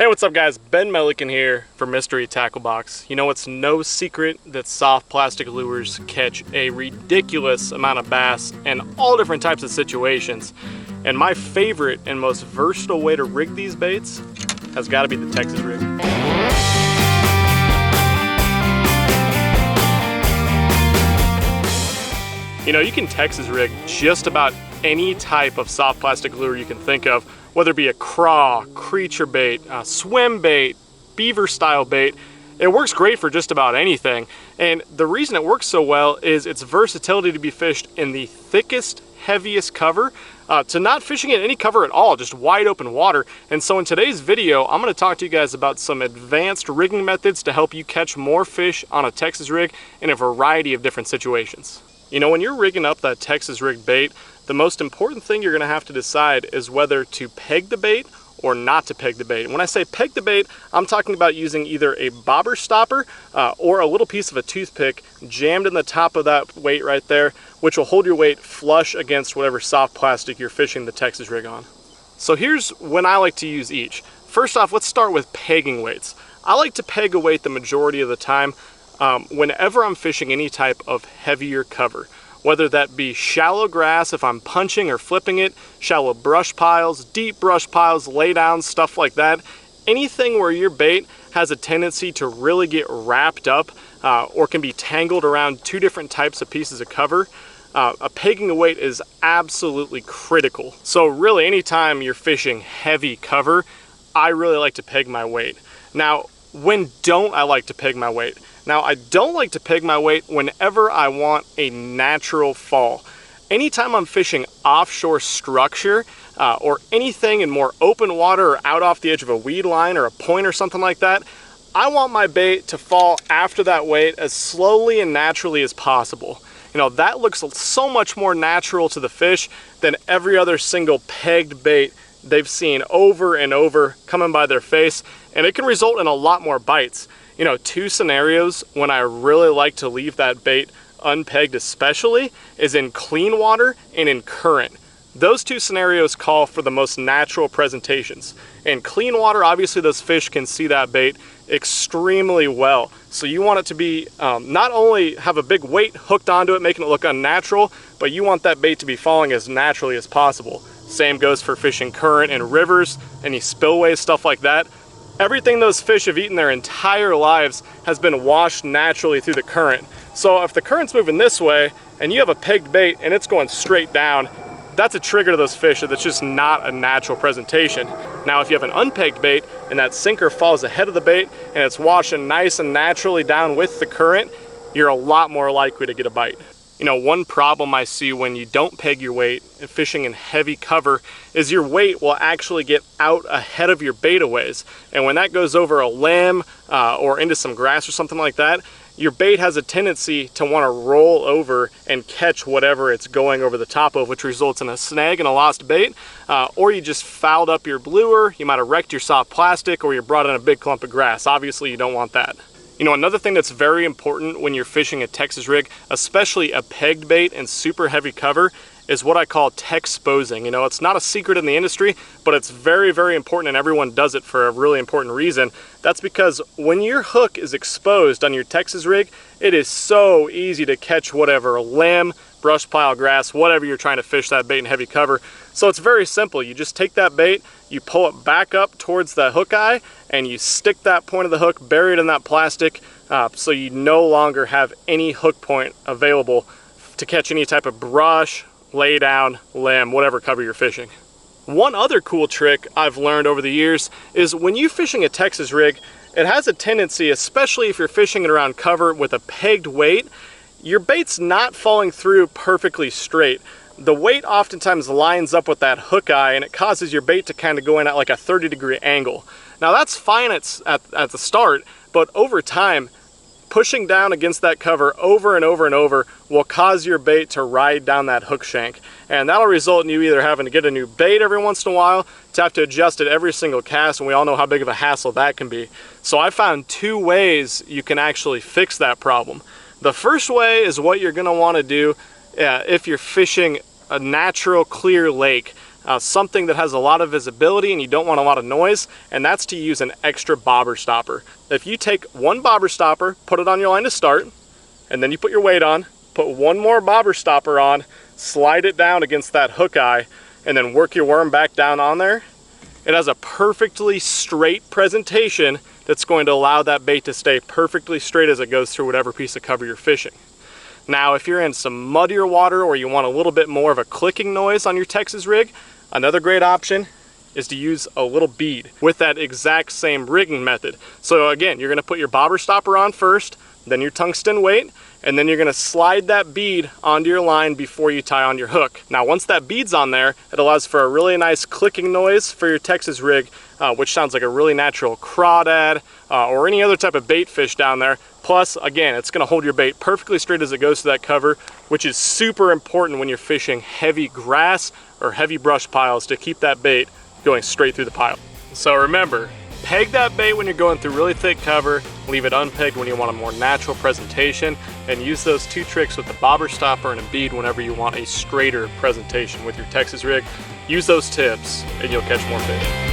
Hey, what's up guys? Ben Melican here for Mystery Tackle Box. You know, it's no secret that soft plastic lures catch a ridiculous amount of bass in all different types of situations. And my favorite and most versatile way to rig these baits has got to be the Texas rig. You know, you can Texas rig just about any type of soft plastic lure you can think of, whether it be a craw, creature bait, swim bait, beaver style bait. It works great for just about anything. And the reason it works so well is its versatility to be fished in the thickest, heaviest cover, to not fishing in any cover at all, just wide open water. And so in today's video, I'm going to talk to you guys about some advanced rigging methods to help you catch more fish on a Texas rig in a variety of different situations. You know, when you're rigging up that Texas rig bait, the most important thing you're going to have to decide is whether to peg the bait or not to peg the bait. And when I say peg the bait, I'm talking about using either a bobber stopper or a little piece of a toothpick jammed in the top of that weight right there, which will hold your weight flush against whatever soft plastic you're fishing the Texas rig on. So here's when I like to use each. First off, let's start with pegging weights. I like to peg a weight the majority of the time whenever I'm fishing any type of heavier cover. Whether that be shallow grass if I'm punching or flipping it, shallow brush piles, deep brush piles, lay downs, stuff like that. Anything where your bait has a tendency to really get wrapped up or can be tangled around two different types of pieces of cover, a pegging a weight is absolutely critical. So really anytime you're fishing heavy cover, I really like to peg my weight. Now, when don't I like to peg my weight? Now, I don't like to peg my weight whenever I want a natural fall. Anytime I'm fishing offshore structure or anything in more open water or out off the edge of a weed line or a point or something like that, I want my bait to fall after that weight as slowly and naturally as possible. You know, that looks so much more natural to the fish than every other single pegged bait they've seen over and over coming by their face, and it can result in a lot more bites. You know, two scenarios when I really like to leave that bait unpegged especially is in clean water and in current. Those two scenarios call for the most natural presentations. In clean water, obviously those fish can see that bait extremely well. So you want it to be, not only have a big weight hooked onto it, making it look unnatural, but you want that bait to be falling as naturally as possible. Same goes for fishing current and rivers, any spillways, stuff like that. Everything those fish have eaten their entire lives has been washed naturally through the current. So if the current's moving this way and you have a pegged bait and it's going straight down, that's a trigger to those fish that's just not a natural presentation. Now, if you have an unpegged bait and that sinker falls ahead of the bait and it's washing nice and naturally down with the current, you're a lot more likely to get a bite. You know, one problem I see when you don't peg your weight and fishing in heavy cover is your weight will actually get out ahead of your bait a ways. And when that goes over a limb or into some grass or something like that, your bait has a tendency to want to roll over and catch whatever it's going over the top of, which results in a snag and a lost bait, or you just fouled up your lure, you might have wrecked your soft plastic, or you brought in a big clump of grass. Obviously, you don't want that. You know, another thing that's very important when you're fishing a Texas rig, especially a pegged bait and super heavy cover, is what I call texposing. You know, it's not a secret in the industry, but it's very, very important, and everyone does it for a really important reason. That's because when your hook is exposed on your Texas rig, it is so easy to catch whatever limb, brush pile, grass, whatever you're trying to fish that bait in heavy cover. So it's very simple. You just take that bait, you pull it back up towards the hook eye, and you stick that point of the hook buried in that plastic, so you no longer have any hook point available to catch any type of brush, lay down, limb, whatever cover you're fishing. One other cool trick I've learned over the years is when you're fishing a Texas rig, it has a tendency, especially if you're fishing it around cover with a pegged weight, your bait's not falling through perfectly straight. The weight oftentimes lines up with that hook eye and it causes your bait to kind of go in at like a 30-degree angle. Now that's fine at the start, but over time, pushing down against that cover over and over and over will cause your bait to ride down that hook shank. And that'll result in you either having to get a new bait every once in a while, to have to adjust it every single cast, and we all know how big of a hassle that can be. So I found two ways you can actually fix that problem. The first way is what you're gonna wanna do if you're fishing a natural clear lake. something that has a lot of visibility and you don't want a lot of noise, and that's to use an extra bobber stopper. If you take one bobber stopper, put it on your line to start, and then you put your weight on, put one more bobber stopper on, slide it down against that hook eye, and then work your worm back down on there, it has a perfectly straight presentation that's going to allow that bait to stay perfectly straight as it goes through whatever piece of cover you're fishing. Now, if you're in some muddier water or you want a little bit more of a clicking noise on your Texas rig, another great option is to use a little bead with that exact same rigging method. So again, you're gonna put your bobber stopper on first, then your tungsten weight, and then you're gonna slide that bead onto your line before you tie on your hook. Now, once that bead's on there, it allows for a really nice clicking noise for your Texas rig, which sounds like a really natural crawdad or any other type of bait fish down there. Plus, again, it's gonna hold your bait perfectly straight as it goes to that cover, which is super important when you're fishing heavy grass or heavy brush piles to keep that bait going straight through the pile. So remember, peg that bait when you're going through really thick cover, leave it unpegged when you want a more natural presentation, and use those two tricks with the bobber stopper and a bead whenever you want a straighter presentation with your Texas rig. Use those tips and you'll catch more fish.